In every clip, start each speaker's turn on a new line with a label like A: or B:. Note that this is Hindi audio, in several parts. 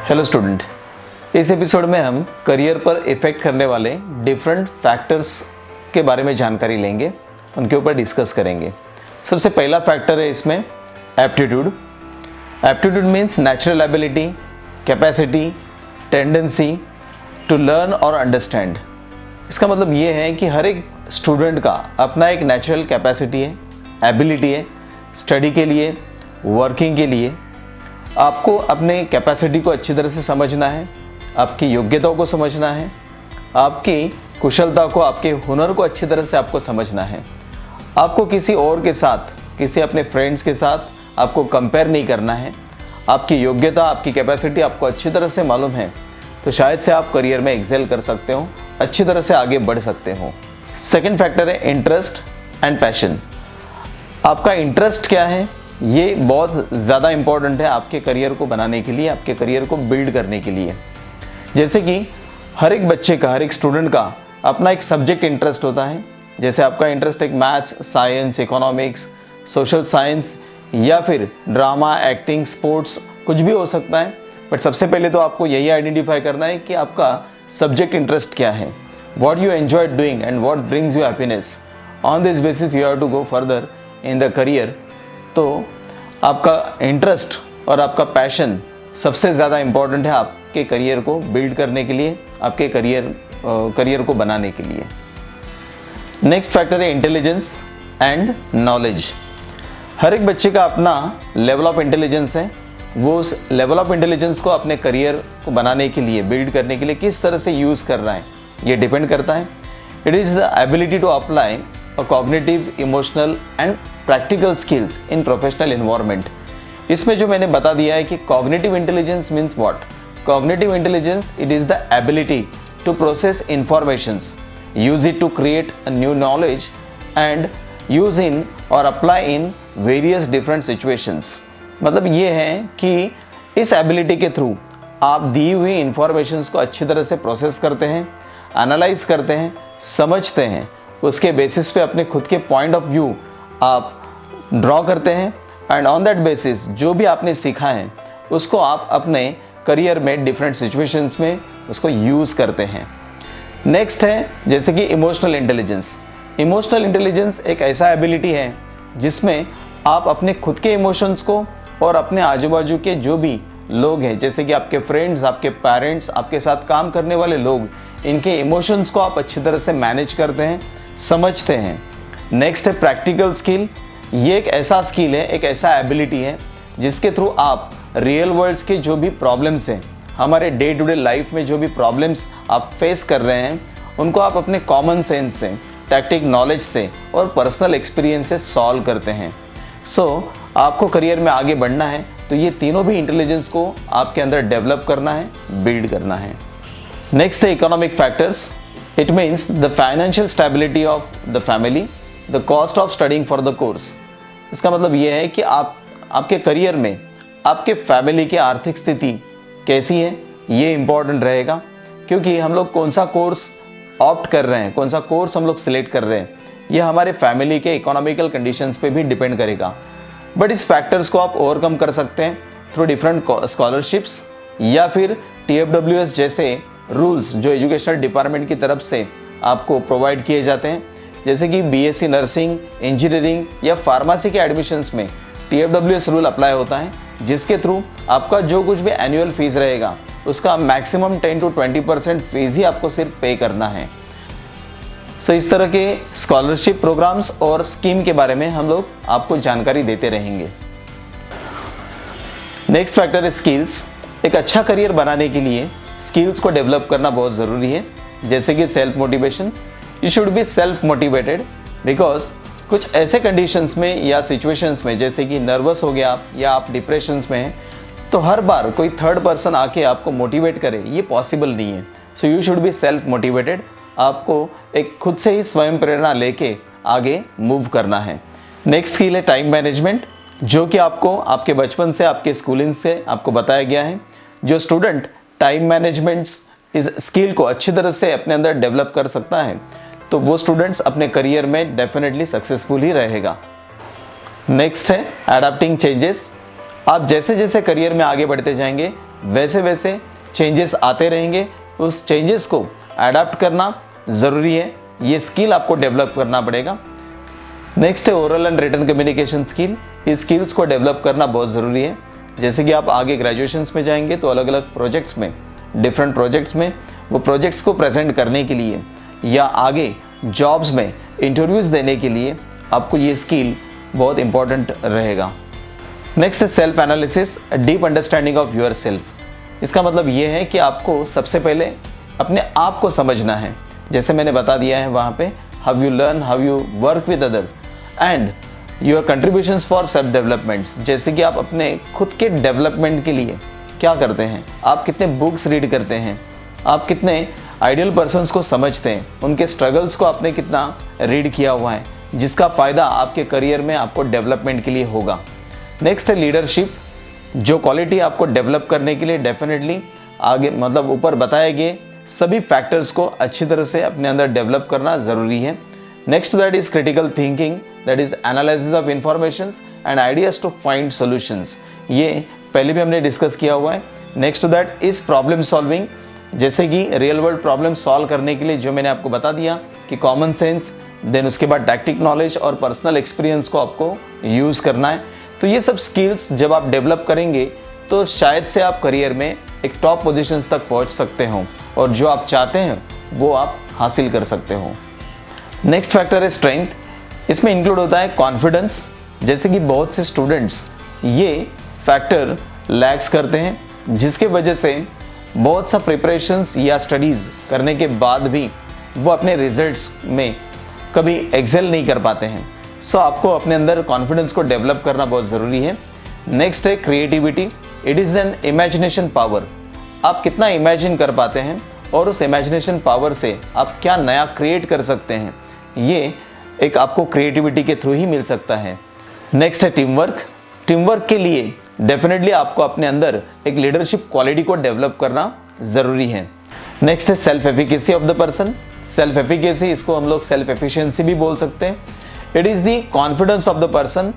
A: हेलो स्टूडेंट, इस एपिसोड में हम करियर पर इफ़ेक्ट करने वाले डिफरेंट फैक्टर्स के बारे में जानकारी लेंगे, उनके ऊपर डिस्कस करेंगे। सबसे पहला फैक्टर है इसमें aptitude. Aptitude means natural ability, capacity, tendency to learn और अंडरस्टैंड। इसका मतलब ये है कि हर एक स्टूडेंट का अपना एक नेचुरल कैपेसिटी है, एबिलिटी है, स्टडी के लिए, वर्किंग के लिए। आपको अपने कैपेसिटी को अच्छी तरह से समझना है, आपकी योग्यताओं को समझना है, आपकी कुशलता को, आपके हुनर को अच्छी तरह से आपको समझना है। आपको किसी और के साथ, किसी अपने फ्रेंड्स के साथ आपको कंपेयर नहीं करना है। आपकी योग्यता, आपकी कैपेसिटी आपको अच्छी तरह से मालूम है, तो शायद से आप करियर में एक्सेल कर सकते हो, अच्छी तरह से आगे बढ़ सकते हो। सेकंड फैक्टर है इंटरेस्ट एंड पैशन। आपका इंटरेस्ट क्या है, ये बहुत ज़्यादा इम्पॉर्टेंट है आपके करियर को बनाने के लिए, आपके करियर को बिल्ड करने के लिए। जैसे कि हर एक बच्चे का, हर एक स्टूडेंट का अपना एक सब्जेक्ट इंटरेस्ट होता है। जैसे आपका इंटरेस्ट एक maths, science, economics, social science या फिर ड्रामा, एक्टिंग, स्पोर्ट्स, कुछ भी हो सकता है। बट सबसे पहले तो आपको यही आइडेंटिफाई करना है कि आपका सब्जेक्ट इंटरेस्ट क्या है, what you enjoy doing and what brings you happiness. On this basis you have to go further in the career. तो आपका इंटरेस्ट और आपका पैशन सबसे ज़्यादा इम्पॉर्टेंट है आपके करियर को बिल्ड करने के लिए, आपके करियर को बनाने के लिए। नेक्स्ट फैक्टर है इंटेलिजेंस एंड नॉलेज। हर एक बच्चे का अपना लेवल ऑफ इंटेलिजेंस है। वो उस लेवल ऑफ इंटेलिजेंस को अपने करियर को बनाने के लिए, बिल्ड करने के लिए किस तरह से यूज़ कर रहा है, ये डिपेंड करता है। It is the ability to apply a cognitive, emotional and practical skills in professional environment. इसमें जो मैंने बता दिया है कि cognitive intelligence means what. Cognitive intelligence, it is the ability to process informations, use it to create a new knowledge and use in और apply in various different situations. मतलब ये है कि इस एबिलिटी के थ्रू आप दी हुई इंफॉर्मेशंस को अच्छी तरह से प्रोसेस करते हैं, एनालाइज करते हैं, समझते हैं, उसके बेसिस पे अपने खुद के पॉइंट ऑफ व्यू आप ड्रॉ करते हैं एंड ऑन दैट बेसिस जो भी आपने सीखा है उसको आप अपने करियर में डिफरेंट सिचुएशंस में उसको यूज़ करते हैं। नेक्स्ट है जैसे कि इमोशनल इंटेलिजेंस। इमोशनल इंटेलिजेंस एक ऐसा एबिलिटी है जिसमें आप अपने खुद के इमोशंस को और अपने आजू बाजू के जो भी लोग हैं, जैसे कि आपके फ्रेंड्स, आपके पेरेंट्स, आपके साथ काम करने वाले लोग, इनके इमोशंस को आप अच्छी तरह से मैनेज करते हैं, समझते हैं। नेक्स्ट है प्रैक्टिकल स्किल। ये एक ऐसा स्किल है, एक ऐसा एबिलिटी है जिसके थ्रू आप रियल वर्ल्ड्स के जो भी प्रॉब्लम्स हैं, हमारे डे टू डे लाइफ में जो भी प्रॉब्लम्स आप फेस कर रहे हैं, उनको आप अपने कॉमन सेंस से, टैक्टिक नॉलेज से और पर्सनल एक्सपीरियंस से सॉल्व करते हैं। आपको करियर में आगे बढ़ना है तो ये तीनों भी इंटेलिजेंस को आपके अंदर डेवलप करना है, बिल्ड करना है। नेक्स्ट है economic factors. It means the financial stability of the family, the cost of studying for the course. इसका मतलब ये है कि आपके करियर में आपके फैमिली की आर्थिक स्थिति कैसी है, ये इम्पॉर्टेंट रहेगा। क्योंकि हम लोग कौन सा कोर्स ऑप्ट कर रहे हैं, कौन सा कोर्स हम लोग सिलेक्ट कर रहे हैं, ये हमारे फैमिली के इकोनॉमिकल कंडीशंस पे भी डिपेंड करेगा। बट इस फैक्टर्स को आप ओवरकम कर सकते हैं थ्रू डिफरेंट स्कॉलरशिप्स या फिर TFWS जैसे रूल्स जो एजुकेशनल डिपार्टमेंट की तरफ से आपको प्रोवाइड किए जाते हैं। जैसे कि BSc नर्सिंग, इंजीनियरिंग या फार्मेसी के एडमिशन्स में TFWS रूल अप्लाई होता है, जिसके थ्रू आपका जो कुछ भी एनुअल फीस रहेगा उसका मैक्सिमम 10 to 20% फीस ही आपको सिर्फ पे करना है। इस तरह के स्कॉलरशिप प्रोग्राम्स और स्कीम के बारे में हम लोग आपको जानकारी देते रहेंगे। नेक्स्ट फैक्टर है स्किल्स। एक अच्छा करियर बनाने के लिए स्किल्स को डेवलप करना बहुत ज़रूरी है। जैसे कि self motivation, you should be self motivated, because कुछ ऐसे कंडीशंस में या सिचुएशंस में, जैसे कि नर्वस हो गया आप या आप डिप्रेशंस में हैं, तो हर बार कोई थर्ड पर्सन आके आपको मोटिवेट करे, ये पॉसिबल नहीं है। So you should be self motivated. आपको एक खुद से ही स्वयं प्रेरणा लेके आगे मूव करना है। नेक्स्ट स्किल है टाइम मैनेजमेंट, जो कि आपको आपके बचपन से, आपके स्कूलिंग से आपको बताया गया है। जो स्टूडेंट टाइम मैनेजमेंट इस स्किल को अच्छी तरह से अपने अंदर डेवलप कर सकता है, तो वो स्टूडेंट्स अपने करियर में डेफिनेटली सक्सेसफुल ही रहेगा। नेक्स्ट है अडैप्टिंग चेंजेस। आप जैसे जैसे करियर में आगे बढ़ते जाएंगे, वैसे वैसे चेंजेस आते रहेंगे, उस चेंजेस को अडाप्ट करना ज़रूरी है। ये स्किल आपको डेवलप करना पड़ेगा। नेक्स्ट है oral and written communication skill. इस स्किल्स को डेवलप करना बहुत ज़रूरी है। जैसे कि आप आगे ग्रेजुएशंस में जाएंगे तो अलग अलग प्रोजेक्ट्स में, डिफरेंट प्रोजेक्ट्स में वो प्रोजेक्ट्स को प्रेजेंट करने के लिए या आगे जॉब्स में इंटरव्यूज़ देने के लिए आपको ये स्किल बहुत इंपॉर्टेंट रहेगा। नेक्स्ट है self analysis, deep understanding of your self. इसका मतलब ये है कि आपको सबसे पहले अपने आप को समझना है। जैसे मैंने बता दिया है वहाँ पे, how you learn, how you work with other and your contributions for self developments. जैसे कि आप अपने खुद के डेवलपमेंट के लिए क्या करते हैं, आप कितने बुक्स रीड करते हैं, आप कितने आइडियल पर्सन्स को समझते हैं, उनके स्ट्रगल्स को आपने कितना रीड किया हुआ है, जिसका फ़ायदा आपके करियर में आपको डेवलपमेंट के लिए होगा। नेक्स्ट है लीडरशिप, जो क्वालिटी आपको डेवलप करने के लिए डेफिनेटली आगे मतलब ऊपर बताए गए सभी फैक्टर्स को अच्छी तरह से अपने अंदर डेवलप करना ज़रूरी है। Next that is critical thinking, that is analysis of informations and ideas to find solutions. ये पहले भी हमने डिस्कस किया हुआ है। Next to that is problem solving, जैसे कि रियल वर्ल्ड प्रॉब्लम सॉल्व करने के लिए जो मैंने आपको बता दिया कि कॉमन सेंस, देन उसके बाद टैक्टिक नॉलेज और पर्सनल एक्सपीरियंस को आपको यूज़ करना है। तो ये सब स्किल्स जब आप डेवलप करेंगे तो शायद से आप करियर में एक टॉप पोजीशंस तक पहुंच सकते हो और जो आप चाहते हैं वो आप हासिल कर सकते हो। नेक्स्ट फैक्टर है स्ट्रेंथ। इसमें इंक्लूड होता है कॉन्फिडेंस। जैसे कि बहुत से स्टूडेंट्स ये फैक्टर लैक्स करते हैं, जिसके वजह से बहुत सा प्रिपरेशंस या स्टडीज़ करने के बाद भी वो अपने रिजल्ट्स में कभी एक्सेल नहीं कर पाते हैं। सो आपको अपने अंदर कॉन्फिडेंस को डेवलप करना बहुत ज़रूरी है। नेक्स्ट है creativity. It is an imagination power. आप कितना इमेजिन कर पाते हैं और उस इमेजिनेशन पावर से आप क्या नया क्रिएट कर सकते हैं, ये एक आपको क्रिएटिविटी के थ्रू ही मिल सकता है। नेक्स्ट है टीम वर्क। टीम वर्क के लिए डेफिनेटली आपको अपने अंदर एक लीडरशिप क्वालिटी को डेवलप करना ज़रूरी है। नेक्स्ट है self efficacy of the person. Self efficacy, इसको हम लोग सेल्फ एफिशिएंसी भी बोल सकते हैं। It is the confidence of the person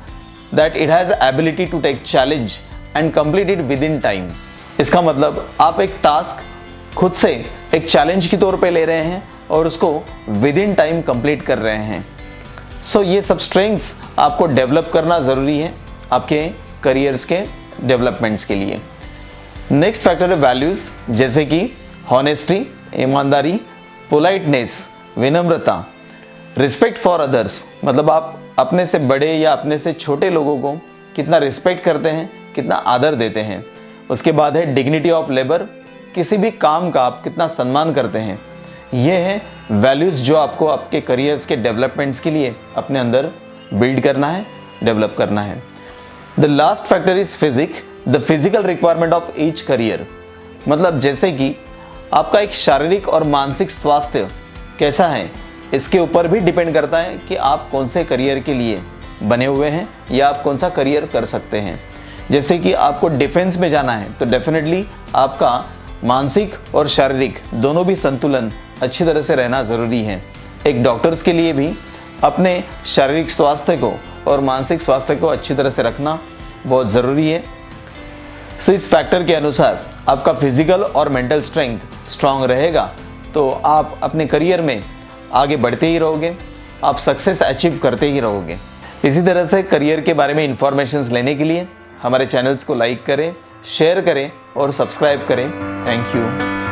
A: that it has ability to take challenge and complete it within time. इसका मतलब आप एक टास्क खुद से एक चैलेंज के तौर पे ले रहे हैं और उसको विद इन टाइम कंप्लीट कर रहे हैं। सो ये सब स्ट्रेंथ्स आपको डेवलप करना ज़रूरी है आपके करियर्स के डेवलपमेंट्स के लिए। नेक्स्ट फैक्टर है वैल्यूज़, जैसे कि हॉनेस्टी, ईमानदारी, पोलाइटनेस, विनम्रता, रिस्पेक्ट फॉर अदर्स। मतलब आप अपने से बड़े या अपने से छोटे लोगों को कितना रिस्पेक्ट करते हैं, कितना आदर देते हैं। उसके बाद है डिग्निटी ऑफ लेबर, किसी भी काम का आप कितना सम्मान करते हैं। ये है वैल्यूज़ जो आपको आपके करियर्स के डेवलपमेंट्स के लिए अपने अंदर बिल्ड करना है, डेवलप करना है। The last factor is the physical requirement of each career. मतलब जैसे कि आपका एक शारीरिक और मानसिक स्वास्थ्य कैसा है, इसके ऊपर भी डिपेंड करता है कि आप कौन से करियर के लिए बने हुए हैं या आप कौन सा करियर कर सकते हैं। जैसे कि आपको डिफेंस में जाना है तो डेफिनेटली आपका मानसिक और शारीरिक दोनों भी संतुलन अच्छी तरह से रहना ज़रूरी है। एक डॉक्टर्स के लिए भी अपने शारीरिक स्वास्थ्य को और मानसिक स्वास्थ्य को अच्छी तरह से रखना बहुत ज़रूरी है। सो इस फैक्टर के अनुसार आपका फिजिकल और मेंटल स्ट्रेंथ स्ट्रांग रहेगा तो आप अपने करियर में आगे बढ़ते ही रहोगे, आप सक्सेस अचीव करते ही रहोगे। इसी तरह से करियर के बारे में इंफॉर्मेशंस लेने के लिए हमारे चैनल्स को लाइक करें, शेयर करें और सब्सक्राइब करें। Thank you.